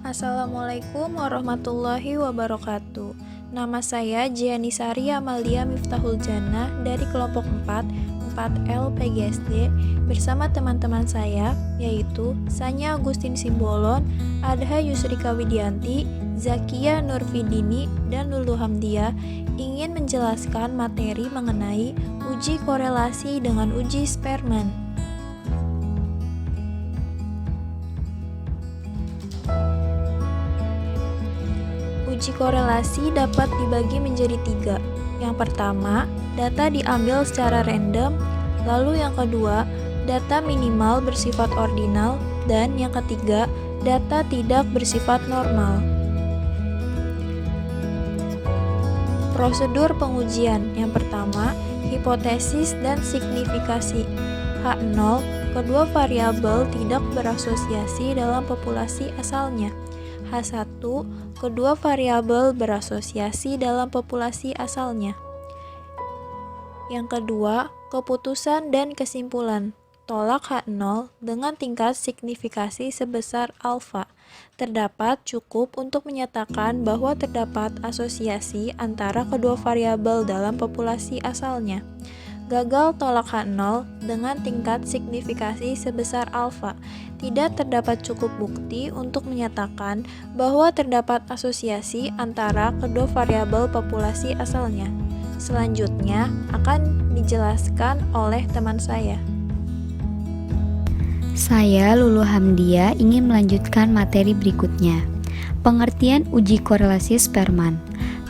Assalamualaikum warahmatullahi wabarakatuh. Nama saya Jianisari Amalia Miftahul Jannah dari kelompok 4L PGSD bersama teman-teman saya yaitu Sanya Agustin Simbolon, Adha Yusrika Widianti, Zakia Nurfidini, dan Lulu Hamdia ingin menjelaskan materi mengenai uji korelasi dengan uji Spearman. Uji korelasi dapat dibagi menjadi 3. Yang pertama, data diambil secara random, lalu yang kedua, data minimal bersifat ordinal, dan yang ketiga, data tidak bersifat normal. Prosedur pengujian yang pertama, hipotesis dan signifikasi. H0, kedua variabel tidak berasosiasi dalam populasi asalnya. H1, kedua variabel berasosiasi dalam populasi asalnya. Yang kedua, keputusan dan kesimpulan. Tolak H0 dengan tingkat signifikasi sebesar alfa. Terdapat cukup untuk menyatakan bahwa terdapat asosiasi antara kedua variabel dalam populasi asalnya. Gagal tolak H0 dengan tingkat signifikasi sebesar alfa. Tidak terdapat cukup bukti untuk menyatakan bahwa terdapat asosiasi antara kedua variabel populasi asalnya. Selanjutnya akan dijelaskan oleh teman saya. Saya Lulu Hamdia ingin melanjutkan materi berikutnya. Pengertian uji korelasi Spearman.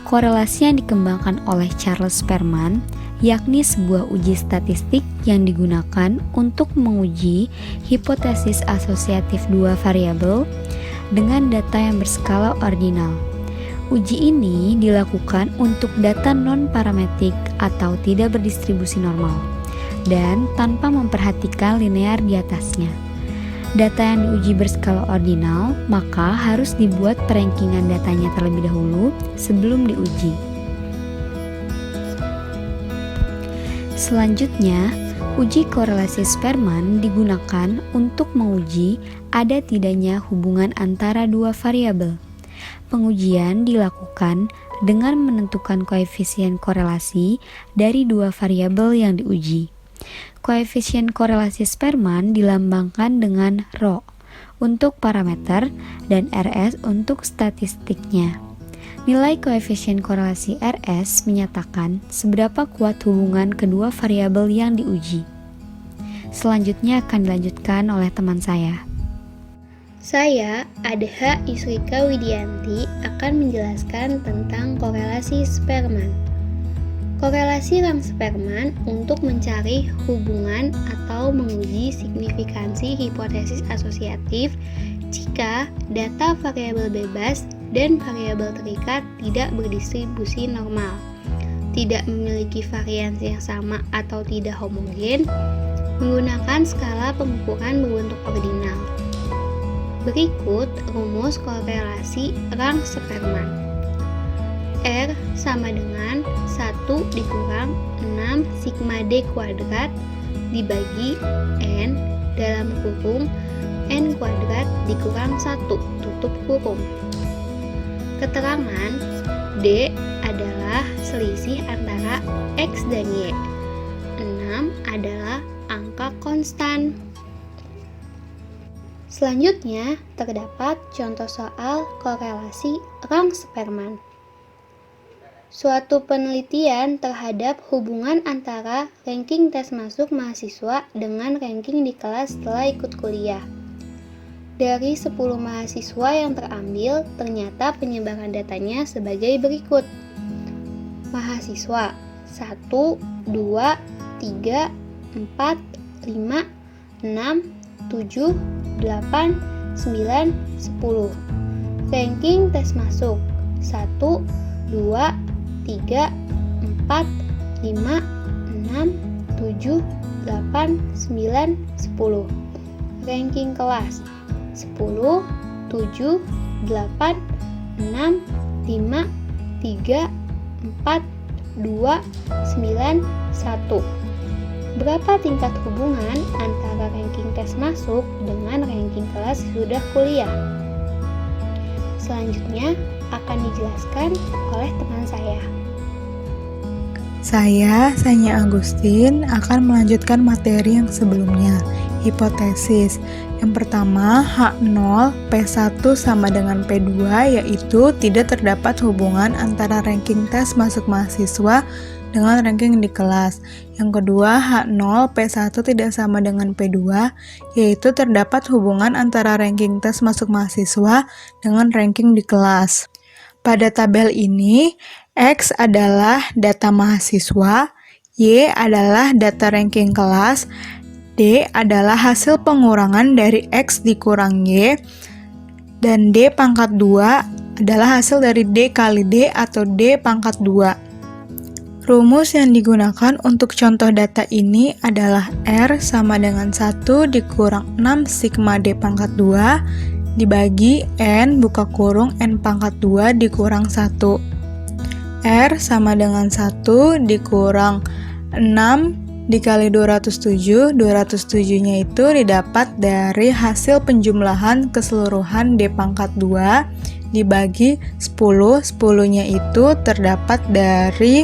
Korelasi yang dikembangkan oleh Charles Spearman yakni sebuah uji statistik yang digunakan untuk menguji hipotesis asosiatif dua variabel dengan data yang berskala ordinal. Uji ini dilakukan untuk data non-parametrik atau tidak berdistribusi normal dan tanpa memperhatikan linear di atasnya. Data yang diuji berskala ordinal maka harus dibuat perankingan datanya terlebih dahulu sebelum diuji. Selanjutnya, uji korelasi Spearman digunakan untuk menguji ada tidaknya hubungan antara dua variabel. Pengujian dilakukan dengan menentukan koefisien korelasi dari dua variabel yang diuji. Koefisien korelasi Spearman dilambangkan dengan ρ untuk parameter dan Rs untuk statistiknya. Nilai koefisien korelasi Rs menyatakan seberapa kuat hubungan kedua variabel yang diuji. Selanjutnya akan dilanjutkan oleh teman saya. Saya, Adha Yusrika Widianti, akan menjelaskan tentang korelasi Spearman. Korelasi rang Spearman untuk mencari hubungan atau menguji signifikansi hipotesis asosiatif jika data variabel bebas dan variabel terikat tidak berdistribusi normal, tidak memiliki variansi yang sama atau tidak homogen, menggunakan skala pengukuran berbentuk ordinal. Berikut rumus korelasi rang Spearman. R sama dengan 1 dikurang 6 sigma D kuadrat dibagi N dalam kurung N kuadrat dikurang 1 tutup kurung. Keterangan D adalah selisih antara X dan Y. 6 adalah angka konstan. Selanjutnya, terdapat contoh soal korelasi rang Spearman. Suatu penelitian terhadap hubungan antara ranking tes masuk mahasiswa dengan ranking di kelas setelah ikut kuliah. Dari 10 mahasiswa yang terambil, ternyata penyebaran datanya sebagai berikut. Mahasiswa 1, 2, 3, 4, 5, 6, 7, 8, 9, 10. Ranking tes masuk 1, 2, 3, 4, 5, 6, 7, 8, 9, 10. Ranking kelas 10, 7, 8, 6, 5, 3, 4, 2, 9, 1. Berapa tingkat hubungan antara ranking tes masuk dengan ranking kelas sudah kuliah? Selanjutnya akan dijelaskan oleh teman saya. Saya, Sanya Agustin, akan melanjutkan materi yang sebelumnya, hipotesis. Yang pertama, H0 P1 sama dengan P2, yaitu tidak terdapat hubungan antara ranking tes masuk mahasiswa dengan ranking di kelas. Yang kedua, H0 P1 tidak sama dengan P2, yaitu terdapat hubungan antara ranking tes masuk mahasiswa dengan ranking di kelas. Pada tabel ini, X adalah data mahasiswa, Y adalah data ranking kelas, D adalah hasil pengurangan dari X dikurang Y, dan D pangkat 2 adalah hasil dari D kali D atau D pangkat 2. Rumus yang digunakan untuk contoh data ini adalah R sama dengan 1 dikurang 6 sigma D pangkat 2 dibagi N buka kurung N pangkat 2 dikurang 1. R sama dengan 1 dikurang 6 dikali 207. 207-nya itu didapat dari hasil penjumlahan keseluruhan D pangkat 2 dibagi 10. 10-nya itu terdapat dari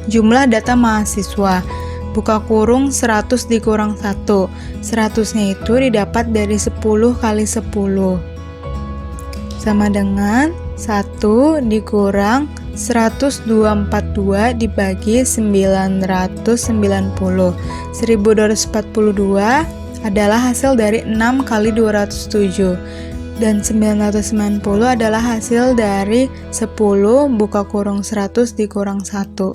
jumlah data mahasiswa. Buka kurung 100 dikurang 1. 100-nya itu didapat dari 10 kali 10. Sama dengan 1 dikurang 1242 dibagi 990. 1242 adalah hasil dari 6 kali 207. Dan 990 adalah hasil dari 10 buka kurung 100 dikurang 1.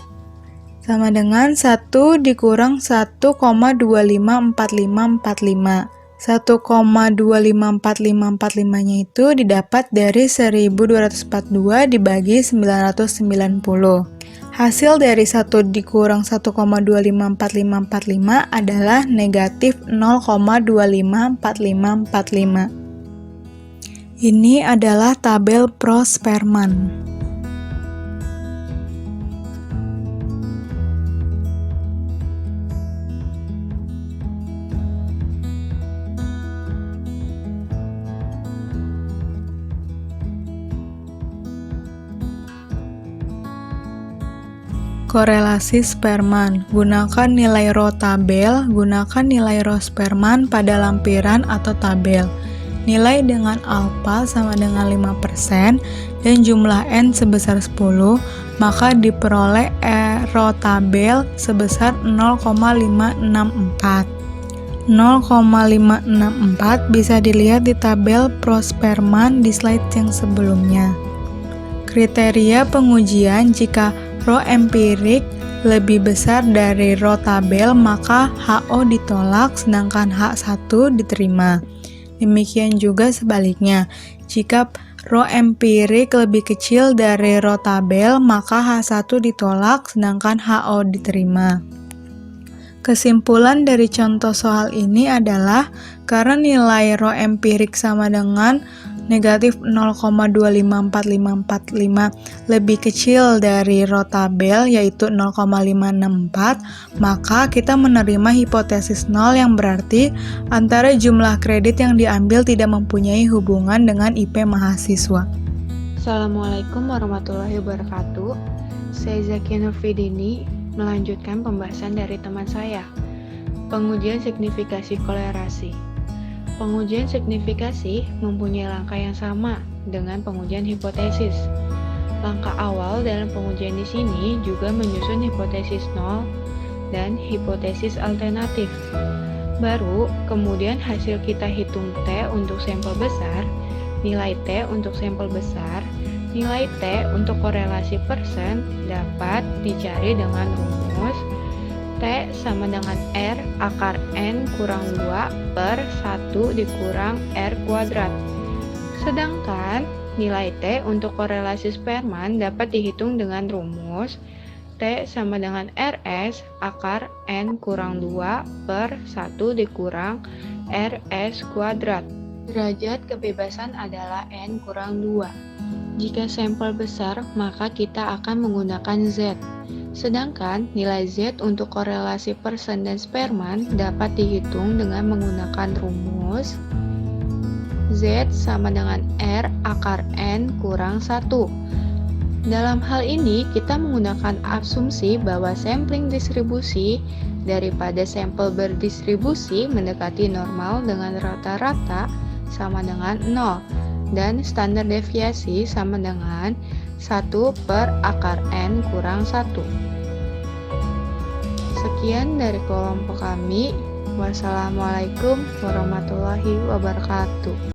Sama dengan 1 dikurang 1,254545. 1,254545-nya itu didapat dari 1242 dibagi 990. Hasil dari 1 dikurang 1,254545 adalah negatif 0,254545. Ini adalah tabel Prosperman. Korelasi Spearman. Gunakan nilai row tabel, gunakan nilai row Spearman pada lampiran atau tabel. Nilai dengan alfa sama dengan 5% dan jumlah N sebesar 10, maka diperoleh row tabel sebesar 0,564. 0,564 bisa dilihat di tabel Prosperman di slide yang sebelumnya. Kriteria pengujian: jika row empirik lebih besar dari row tabel, maka HO ditolak sedangkan H1 diterima. Demikian juga sebaliknya, jika row empirik lebih kecil dari row tabel, maka H1 ditolak sedangkan HO diterima. Kesimpulan dari contoh soal ini adalah karena nilai row empirik sama dengan negatif 0,254545 lebih kecil dari row tabel yaitu 0,564, maka kita menerima hipotesis 0 yang berarti antara jumlah kredit yang diambil tidak mempunyai hubungan dengan IP mahasiswa. Assalamualaikum warahmatullahi wabarakatuh. Saya Zakia Nurfidini melanjutkan pembahasan dari teman saya. Pengujian signifikasi kolerasi. Pengujian signifikasi mempunyai langkah yang sama dengan pengujian hipotesis. Langkah awal dalam pengujian di sini juga menyusun hipotesis 0 dan hipotesis alternatif. Baru kemudian hasil kita hitung T untuk sampel besar, nilai T untuk sampel besar, nilai T untuk korelasi persen dapat dicari dengan rumus T sama dengan R akar N kurang 2 per 1 dikurang R kuadrat. Sedangkan nilai T untuk korelasi Spearman dapat dihitung dengan rumus T sama dengan RS akar N kurang 2 per 1 dikurang RS kuadrat. Derajat kebebasan adalah N kurang 2. Jika sampel besar, maka kita akan menggunakan Z. Sedangkan nilai Z untuk korelasi persen dan Spearman dapat dihitung dengan menggunakan rumus Z sama dengan R akar N kurang 1. Dalam hal ini, kita menggunakan asumsi bahwa sampling distribusi daripada sampel berdistribusi mendekati normal dengan rata-rata sama dengan 0, dan standar deviasi sama dengan 1 per akar N kurang 1. Sekian dari kelompok kami. Wassalamualaikum warahmatullahi wabarakatuh.